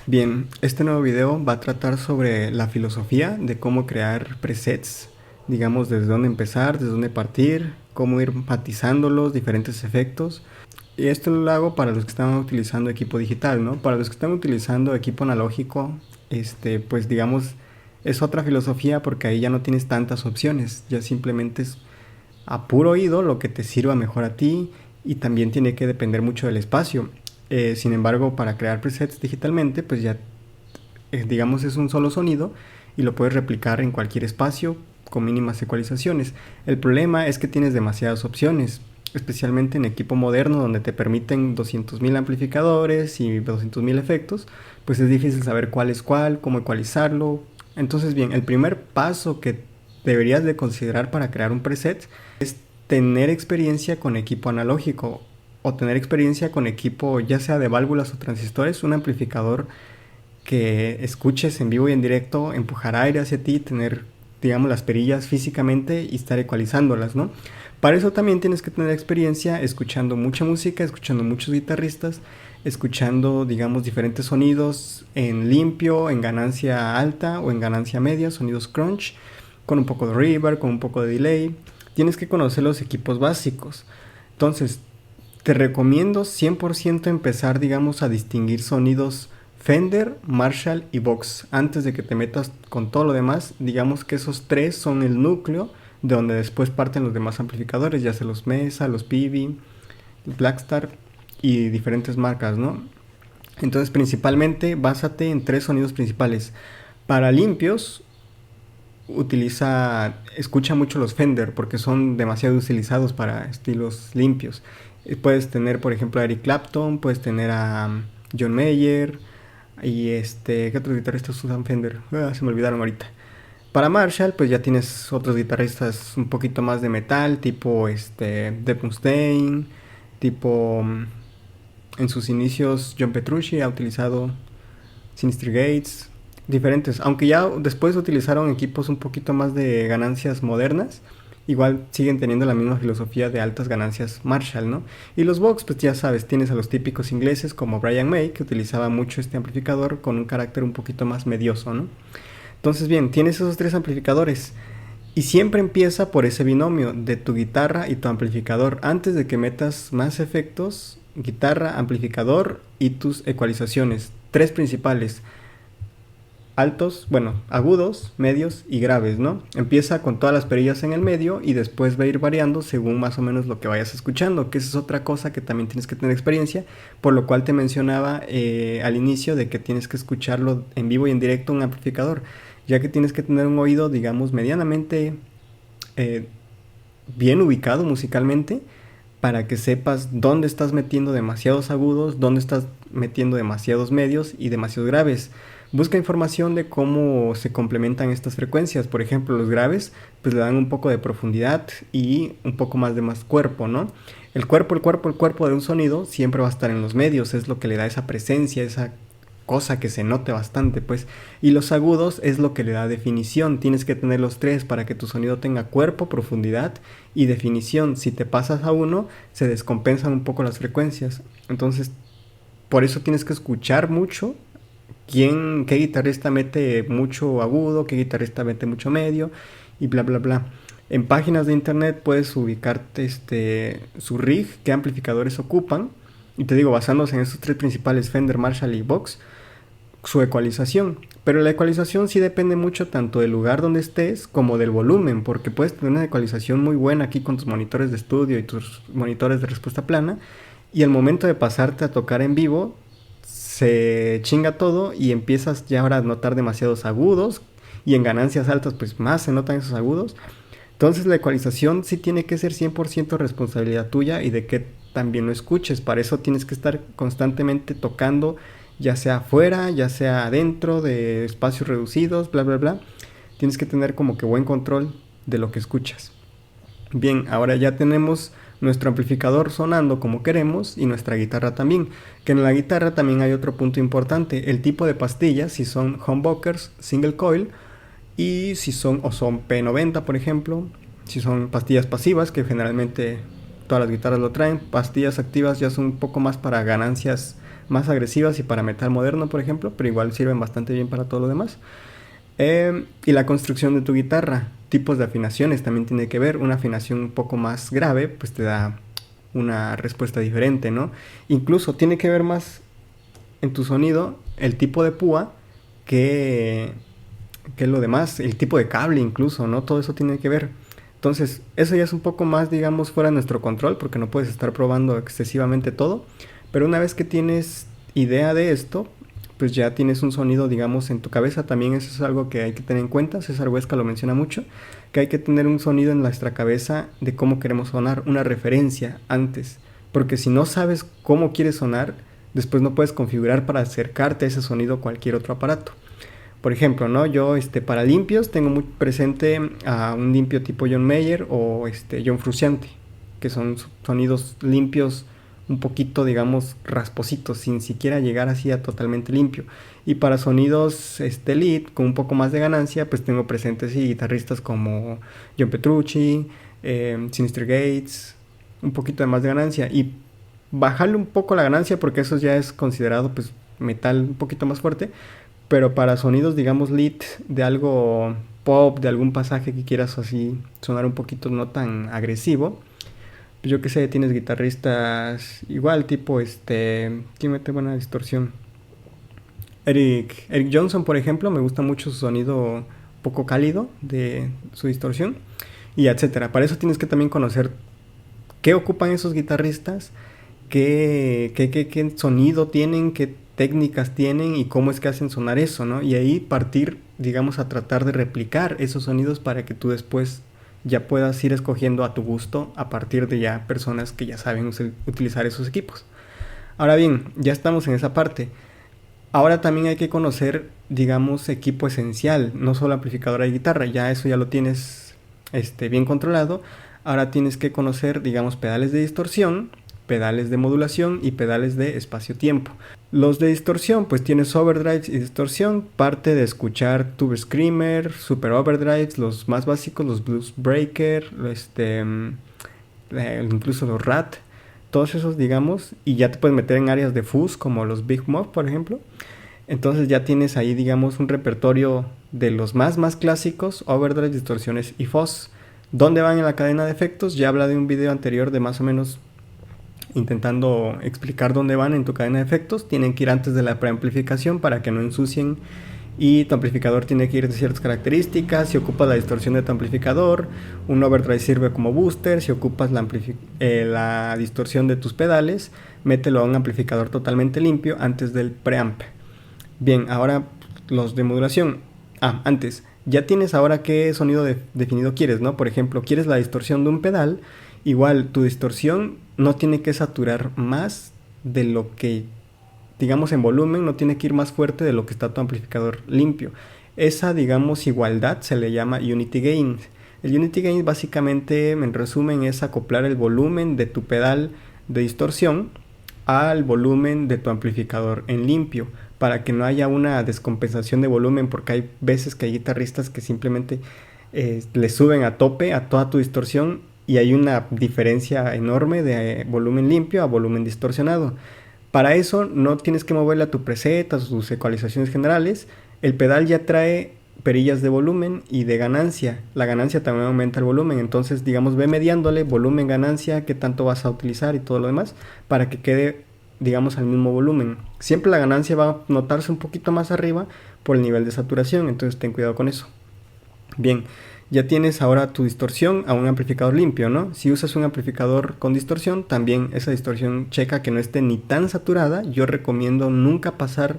Bien, este nuevo video va a tratar sobre la filosofía de cómo crear presets, digamos desde dónde empezar, desde dónde partir, cómo ir matizando los diferentes efectos. Y esto lo hago para los que están utilizando equipo digital, ¿no? Para los que están utilizando equipo analógico, pues digamos, es otra filosofía porque ahí ya no tienes tantas opciones, ya simplemente es a puro oído lo que te sirva mejor a ti y también tiene que depender mucho del espacio. Sin embargo, para crear presets digitalmente, pues ya digamos es un solo sonido y lo puedes replicar en cualquier espacio con mínimas ecualizaciones. El problema es que tienes demasiadas opciones, especialmente en equipo moderno donde te permiten 200.000 amplificadores y 200.000 efectos, pues es difícil saber cuál es cuál, cómo ecualizarlo. Entonces bien, el primer paso que deberías de considerar para crear un preset es tener experiencia con equipo analógico o tener experiencia con equipo ya sea de válvulas o transistores, un amplificador que escuches en vivo y en directo, empujar aire hacia ti, tener, digamos, las perillas físicamente y estar ecualizándolas, ¿no? Para eso también tienes que tener experiencia escuchando mucha música, escuchando muchos guitarristas, escuchando, digamos, diferentes sonidos en limpio, en ganancia alta o en ganancia media, sonidos crunch, con un poco de reverb, con un poco de delay. Tienes que conocer los equipos básicos. Entonces, te recomiendo 100% empezar, digamos, a distinguir sonidos Fender, Marshall y Vox. Antes de que te metas con todo lo demás, digamos que esos tres son el núcleo de donde después parten los demás amplificadores, ya sea los Mesa, los Peavey, Blackstar y diferentes marcas, ¿no? Entonces principalmente básate en tres sonidos principales. Para limpios, escucha mucho los Fender porque son demasiado utilizados para estilos limpios. Puedes tener, por ejemplo, a Eric Clapton, puedes tener a John Mayer y ¿qué otros guitarristas usan Fender? Se me olvidaron ahorita. Para Marshall, pues ya tienes otros guitarristas un poquito más de metal, tipo Dave Mustaine, tipo en sus inicios John Petrucci ha utilizado Sinister Gates, diferentes, aunque ya después utilizaron equipos un poquito más de ganancias modernas, igual siguen teniendo la misma filosofía de altas ganancias Marshall, ¿no? Y los Vox, pues ya sabes, tienes a los típicos ingleses como Brian May, que utilizaba mucho este amplificador con un carácter un poquito más medioso, ¿no? Entonces bien, tienes esos tres amplificadores y siempre empieza por ese binomio de tu guitarra y tu amplificador. Antes de que metas más efectos, guitarra, amplificador y tus ecualizaciones. Tres principales: altos, bueno, agudos, medios y graves, ¿no? Empieza con todas las perillas en el medio y después va a ir variando según más o menos lo que vayas escuchando, que esa es otra cosa que también tienes que tener experiencia, por lo cual te mencionaba al inicio de que tienes que escucharlo en vivo y en directo un amplificador, ya que tienes que tener un oído, digamos, medianamente bien ubicado musicalmente para que sepas dónde estás metiendo demasiados agudos, dónde estás metiendo demasiados medios y demasiados graves. Busca información de cómo se complementan estas frecuencias. Por ejemplo, los graves pues le dan un poco de profundidad y un poco más de más cuerpo, ¿no? El cuerpo de un sonido siempre va a estar en los medios, es lo que le da esa presencia, esa cosa que se note bastante, pues. Y los agudos es lo que le da definición. Tienes que tener los tres para que tu sonido tenga cuerpo, profundidad y definición. Si te pasas a uno, se descompensan un poco las frecuencias. Entonces, por eso tienes que escuchar mucho qué guitarrista mete mucho agudo, qué guitarrista mete mucho medio y bla bla bla. En páginas de internet puedes ubicarte su rig, qué amplificadores ocupan, y te digo, basándose en estos tres principales, Fender, Marshall y Vox, su ecualización. Pero la ecualización sí depende mucho tanto del lugar donde estés como del volumen, porque puedes tener una ecualización muy buena aquí con tus monitores de estudio y tus monitores de respuesta plana, y al momento de pasarte a tocar en vivo se chinga todo y empiezas ya ahora a notar demasiados agudos, y en ganancias altas pues más se notan esos agudos. Entonces la ecualización sí tiene que ser 100% responsabilidad tuya y de que también lo escuches. Para eso tienes que estar constantemente tocando, ya sea afuera, ya sea adentro de espacios reducidos, bla bla bla. Tienes que tener como que buen control de lo que escuchas. Bien, ahora ya tenemos nuestro amplificador sonando como queremos y nuestra guitarra también. Que en la guitarra también hay otro punto importante: el tipo de pastillas, si son humbuckers, single coil, y si son P90, por ejemplo, si son pastillas pasivas, que generalmente todas las guitarras lo traen. Pastillas activas ya son un poco más para ganancias más agresivas y para metal moderno, por ejemplo, pero igual sirven bastante bien para todo lo demás. Y la construcción de tu guitarra, tipos de afinaciones también tiene que ver. Una afinación un poco más grave, pues te da una respuesta diferente, ¿no? Incluso tiene que ver más en tu sonido el tipo de púa que, que lo demás, el tipo de cable incluso, ¿no? Todo eso tiene que ver. Entonces, eso ya es un poco más, digamos, fuera de nuestro control, porque no puedes estar probando excesivamente todo. Pero una vez que tienes idea de esto, pues ya tienes un sonido, digamos, en tu cabeza. También eso es algo que hay que tener en cuenta. César Huesca lo menciona mucho, que hay que tener un sonido en nuestra cabeza de cómo queremos sonar, una referencia antes. Porque si no sabes cómo quieres sonar, después no puedes configurar para acercarte a ese sonido a cualquier otro aparato. Por ejemplo, ¿no? Yo para limpios tengo muy presente a un limpio tipo John Mayer o John Frusciante, que son sonidos limpios un poquito, digamos, raspositos, sin siquiera llegar así a totalmente limpio. Y para sonidos lead, con un poco más de ganancia, pues tengo presentes guitarristas como John Petrucci, Sinister Gates, un poquito de más de ganancia. Y bajarle un poco la ganancia porque eso ya es considerado pues metal un poquito más fuerte. Pero para sonidos, digamos, lead de algo pop, de algún pasaje que quieras así sonar un poquito no tan agresivo, yo que sé, tienes guitarristas igual, tipo, ¿quién mete buena distorsión? Eric Johnson, por ejemplo, me gusta mucho su sonido poco cálido de su distorsión, y etcétera. Para eso tienes que también conocer qué ocupan esos guitarristas, qué sonido tienen, qué técnicas tienen y cómo es que hacen sonar eso, ¿no? Y ahí partir, digamos, a tratar de replicar esos sonidos para que tú después ya puedas ir escogiendo a tu gusto a partir de ya personas que ya saben utilizar esos equipos. Ahora bien, ya estamos en esa parte. Ahora también hay que conocer, digamos, equipo esencial, no solo amplificadora y guitarra, ya eso ya lo tienes bien controlado. Ahora tienes que conocer, digamos, pedales de distorsión, pedales de modulación y pedales de espacio-tiempo. Los de distorsión, pues tienes overdrives y distorsión, parte de escuchar Tube Screamer, Super Overdrives, los más básicos, los Blues Breaker, incluso los RAT, todos esos, digamos, y ya te puedes meter en áreas de fuzz como los Big Muff, por ejemplo. Entonces ya tienes ahí, digamos, un repertorio de los más clásicos, overdrives, distorsiones y fuzz. ¿Dónde van en la cadena de efectos? Ya habla de un video anterior de más o menos intentando explicar dónde van en tu cadena de efectos. Tienen que ir antes de la preamplificación para que no ensucien, y tu amplificador tiene que ir de ciertas características. Si ocupas la distorsión de tu amplificador, un overdrive sirve como booster. Si ocupas la distorsión de tus pedales, mételo a un amplificador totalmente limpio antes del preamp. Bien, ahora los de modulación. Antes, ya tienes ahora qué sonido definido quieres, ¿no? Por ejemplo, quieres la distorsión de un pedal. Igual, tu distorsión no tiene que saturar más de lo que, digamos, en volumen, no tiene que ir más fuerte de lo que está tu amplificador limpio. Esa, digamos, igualdad se le llama Unity Gain. El Unity Gain básicamente, en resumen, es acoplar el volumen de tu pedal de distorsión al volumen de tu amplificador en limpio, para que no haya una descompensación de volumen, porque hay veces que hay guitarristas que simplemente le suben a tope a toda tu distorsión y hay una diferencia enorme de volumen limpio a volumen distorsionado. Para eso no tienes que moverle a tu preset, a sus ecualizaciones generales. El pedal ya trae perillas de volumen y de ganancia. La ganancia también aumenta el volumen, entonces digamos ve mediándole volumen, ganancia, qué tanto vas a utilizar y todo lo demás para que quede, digamos, al mismo volumen. Siempre la ganancia va a notarse un poquito más arriba por el nivel de saturación, entonces ten cuidado con eso. Bien, ya tienes ahora tu distorsión a un amplificador limpio, ¿no? Si usas un amplificador con distorsión, también esa distorsión checa que no esté ni tan saturada. Yo recomiendo nunca pasar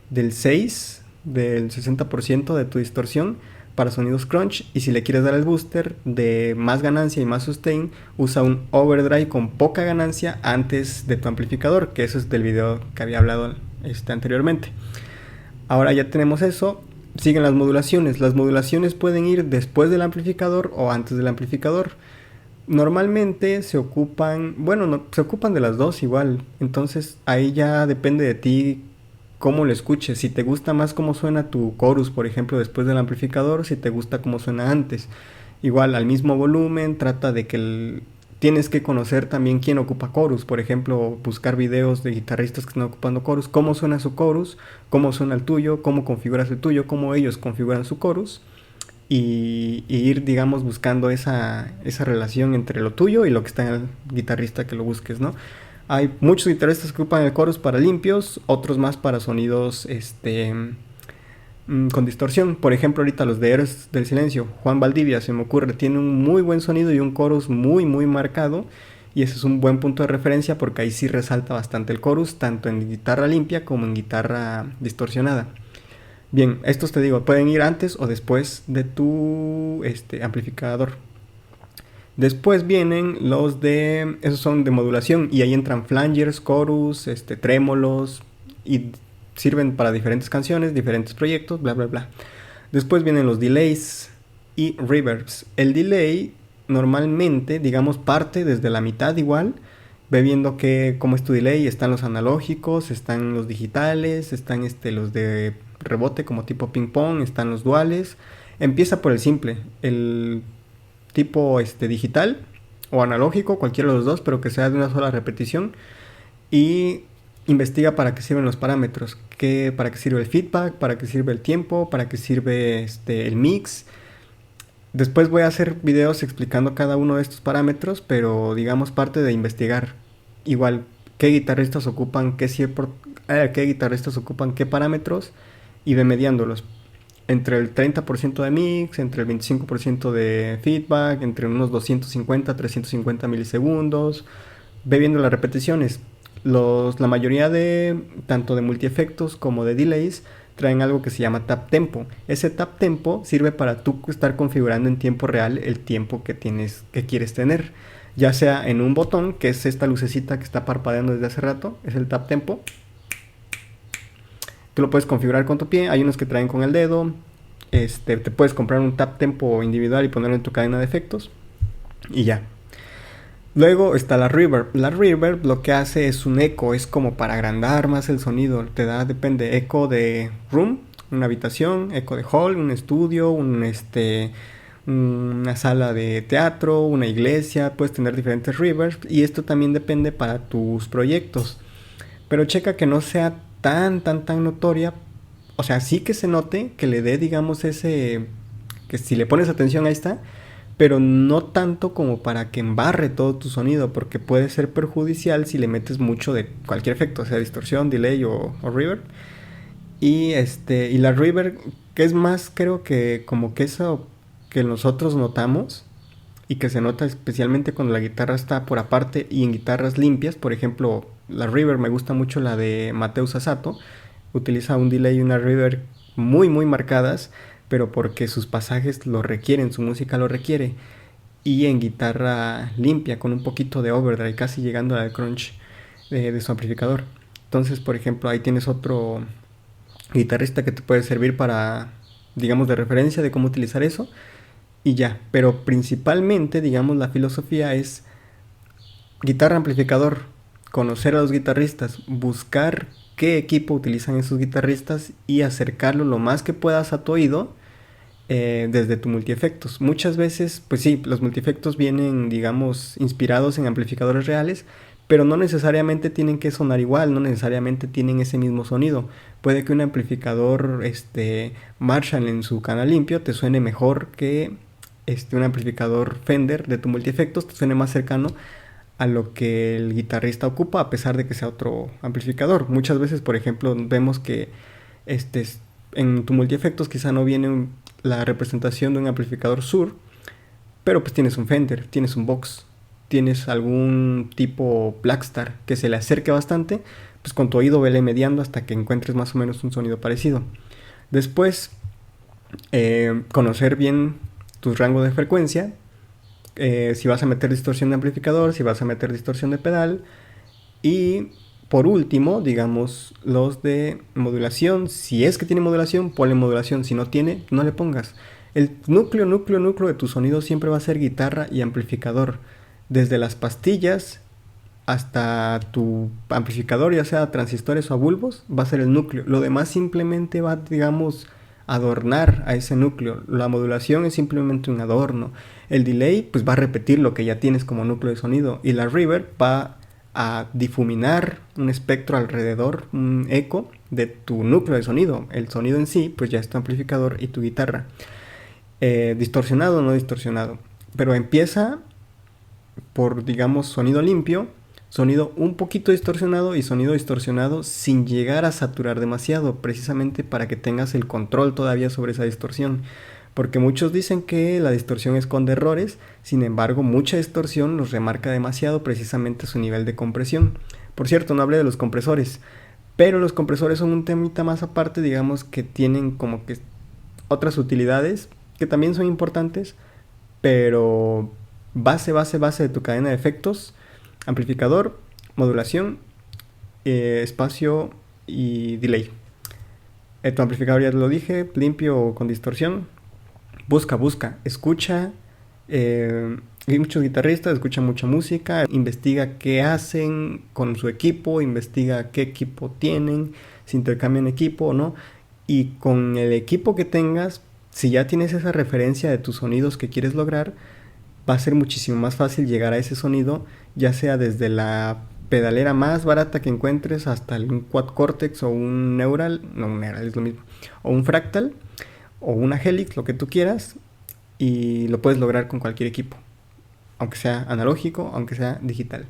del 60% de tu distorsión para sonidos crunch, y si le quieres dar el booster de más ganancia y más sustain, usa un overdrive con poca ganancia antes de tu amplificador, que eso es del video que había hablado anteriormente. Ahora ya tenemos eso. Siguen las modulaciones. Las modulaciones pueden ir después del amplificador o antes del amplificador. Normalmente se ocupan, se ocupan de las dos igual. Entonces ahí ya depende de ti cómo lo escuches. Si te gusta más cómo suena tu chorus, por ejemplo, después del amplificador, si te gusta cómo suena antes. Igual al mismo volumen, trata de que tienes que conocer también quién ocupa chorus. Por ejemplo, buscar videos de guitarristas que están ocupando chorus, cómo suena su chorus, cómo suena el tuyo, cómo configuras el tuyo, cómo ellos configuran su chorus. Y ir, digamos, buscando esa relación entre lo tuyo y lo que está en el guitarrista que lo busques, ¿no? Hay muchos guitarristas que ocupan el chorus para limpios, otros más para sonidos con distorsión. Por ejemplo, ahorita los de Héroes del Silencio, Juan Valdivia, se me ocurre, tiene un muy buen sonido y un chorus muy muy marcado, y ese es un buen punto de referencia porque ahí sí resalta bastante el chorus, tanto en guitarra limpia como en guitarra distorsionada. Bien, estos te digo, pueden ir antes o después de tu amplificador. Después vienen los de, esos son de modulación, y ahí entran flangers, chorus, trémolos, y sirven para diferentes canciones, diferentes proyectos, bla bla bla. Después vienen los delays y reverbs. El delay normalmente, digamos, parte desde la mitad igual. Ve viendo cómo es tu delay. Están los analógicos, están los digitales, están los de rebote como tipo ping pong, están los duales. Empieza por el simple, el tipo digital o analógico, cualquiera de los dos, pero que sea de una sola repetición. Y investiga para qué sirven los parámetros, para qué sirve el feedback, para qué sirve el tiempo, para qué sirve el mix. Después voy a hacer videos explicando cada uno de estos parámetros, pero digamos parte de investigar igual qué guitarristas ocupan qué guitarristas ocupan qué parámetros, y ve mediándolos entre el 30% de mix, entre el 25% de feedback, entre unos 250 350 milisegundos. Ve viendo las repeticiones. La mayoría de tanto de multiefectos como de delays traen algo que se llama tap tempo. Ese tap tempo sirve para tú estar configurando en tiempo real el tiempo que quieres tener, ya sea en un botón, que es esta lucecita que está parpadeando desde hace rato, es el tap tempo. Tú lo puedes configurar con tu pie, hay unos que traen con el dedo. Te puedes comprar un tap tempo individual y ponerlo en tu cadena de efectos y ya. Luego está la reverb. La reverb lo que hace es un eco, es como para agrandar más el sonido. Te da, depende, eco de room, una habitación, eco de hall, un estudio, una sala de teatro, una iglesia. Puedes tener diferentes reverbs, y esto también depende para tus proyectos. Pero checa que no sea tan notoria. O sea, sí que se note, que le dé, digamos, que si le pones atención ahí está, pero no tanto como para que embarre todo tu sonido, porque puede ser perjudicial si le metes mucho de cualquier efecto, sea distorsión, delay o reverb. Y la reverb, que es más, creo que como que eso que nosotros notamos, y que se nota especialmente cuando la guitarra está por aparte y en guitarras limpias. Por ejemplo, la reverb me gusta mucho la de Mateusz Asato. Utiliza un delay y una reverb muy muy marcadas, pero porque sus pasajes lo requieren, su música lo requiere. Y en guitarra limpia, con un poquito de overdrive, casi llegando al crunch de su amplificador. Entonces, por ejemplo, ahí tienes otro guitarrista que te puede servir para, digamos, de referencia de cómo utilizar eso. Y ya, pero principalmente, digamos, la filosofía es guitarra amplificador, conocer a los guitarristas, buscar qué equipo utilizan esos guitarristas y acercarlo lo más que puedas a tu oído desde tu multiefectos. Muchas veces, pues sí, los multiefectos vienen, digamos, inspirados en amplificadores reales, pero no necesariamente tienen que sonar igual, no necesariamente tienen ese mismo sonido. Puede que un amplificador Marshall en su canal limpio te suene mejor que un amplificador Fender de tu multiefectos, te suene más cercano a lo que el guitarrista ocupa, a pesar de que sea otro amplificador. Muchas veces, por ejemplo, vemos que en tu multiefectos quizá no viene la representación de un amplificador Sur, pero pues tienes un Fender, tienes un Vox, tienes algún tipo Blackstar que se le acerque bastante, pues con tu oído vele mediando hasta que encuentres más o menos un sonido parecido. Después, conocer bien tu rango de frecuencia, si vas a meter distorsión de amplificador, si vas a meter distorsión de pedal. Y por último, digamos, los de modulación. Si es que tiene modulación, ponle modulación. Si no tiene, no le pongas. El núcleo de tu sonido siempre va a ser guitarra y amplificador. Desde las pastillas hasta tu amplificador, ya sea transistores o bulbos, va a ser el núcleo. Lo demás simplemente va, digamos, adornar a ese núcleo. La modulación es simplemente un adorno. El delay pues va a repetir lo que ya tienes como núcleo de sonido, y la reverb va a difuminar un espectro alrededor, un eco de tu núcleo de sonido. El sonido en sí pues ya es tu amplificador y tu guitarra. Distorsionado o no distorsionado. Pero empieza por, digamos, sonido limpio, sonido un poquito distorsionado y sonido distorsionado sin llegar a saturar demasiado, precisamente para que tengas el control todavía sobre esa distorsión. Porque muchos dicen que la distorsión esconde errores, sin embargo mucha distorsión los remarca demasiado, precisamente su nivel de compresión. Por cierto, no hablé de los compresores, pero los compresores son un temita más aparte, digamos que tienen como que otras utilidades que también son importantes, pero base de tu cadena de efectos: amplificador, modulación, espacio y delay. Tu amplificador ya lo dije, limpio o con distorsión. Busca, escucha. Hay muchos guitarristas, escucha mucha música, investiga qué hacen con su equipo, investiga qué equipo tienen, si intercambian equipo o no. Y con el equipo que tengas, si ya tienes esa referencia de tus sonidos que quieres lograr, va a ser muchísimo más fácil llegar a ese sonido, ya sea desde la pedalera más barata que encuentres hasta un Quad Cortex o un Neural, no, un Neural es lo mismo, o un Fractal o una Helix, lo que tú quieras, y lo puedes lograr con cualquier equipo, aunque sea analógico, aunque sea digital.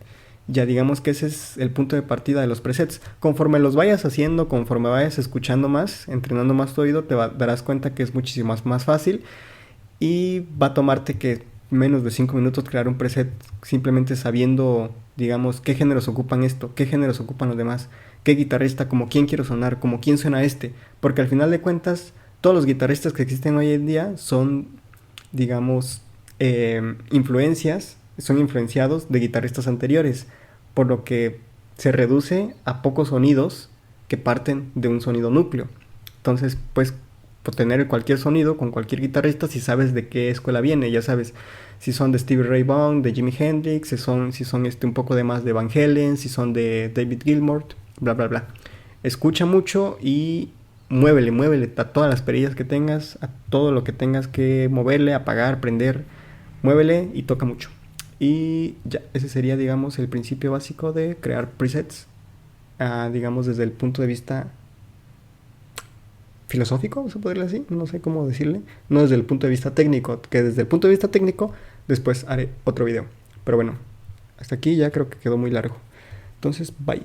Ya digamos que ese es el punto de partida de los presets. Conforme los vayas haciendo, conforme vayas escuchando más, entrenando más tu oído, darás cuenta que es muchísimo más fácil, y va a tomarte que menos de 5 minutos crear un preset, simplemente sabiendo, digamos, qué géneros ocupan esto, qué géneros ocupan los demás, qué guitarrista, como quién quiero sonar, como quién suena este. Porque al final de cuentas, todos los guitarristas que existen hoy en día son, digamos, son influenciados de guitarristas anteriores, por lo que se reduce a pocos sonidos que parten de un sonido núcleo. Entonces, pues, por tener cualquier sonido con cualquier guitarrista, si sabes de qué escuela viene, ya sabes si son de Stevie Ray Vaughan, de Jimi Hendrix, si son un poco de más de Van Halen, si son de David Gilmour, bla bla bla. Escucha mucho y muévele a todas las perillas que tengas, a todo lo que tengas que moverle, apagar, prender, muévele y toca mucho. Y ya, ese sería, digamos, el principio básico de crear presets, digamos, desde el punto de vista filosófico, se podría decir, no sé cómo decirle, no desde el punto de vista técnico, que desde el punto de vista técnico después haré otro video. Pero bueno, hasta aquí ya creo que quedó muy largo. Entonces, bye.